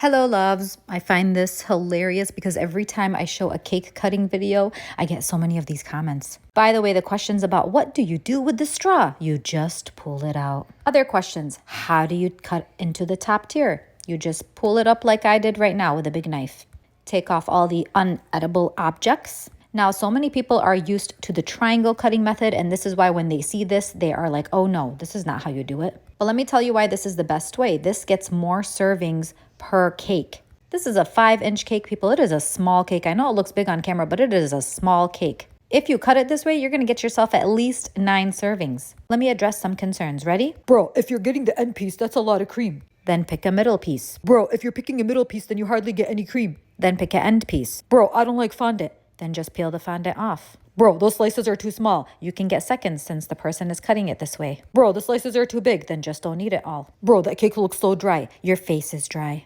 Hello, loves. I find this hilarious because every time I show a cake cutting video, I get so many of these comments. By the way, the questions about what do you do with the straw? You just pull it out. Other questions, how do you cut into the top tier? You just pull it up like I did right now with a big knife. Take off all the unedible objects. Now, so many people are used to the triangle cutting method, and this is why when they see this, they are like, oh no, this is not how you do it. But let me tell you why this is the best way. This gets more servings per cake. This is a 5-inch cake, people. It is a small cake. I know it looks big on camera, but it is a small cake. If you cut it this way, you're gonna get yourself at least 9 servings. Let me address some concerns. Ready? Bro, if you're getting the end piece, that's a lot of cream. Then pick a middle piece. Bro, if you're picking a middle piece, then you hardly get any cream. Then pick an end piece. Bro, I don't like fondant. Then just peel the fondant off. Bro, those slices are too small. You can get seconds since the person is cutting it this way. Bro, the slices are too big. Then just don't eat it all. Bro, that cake looks so dry. Your face is dry.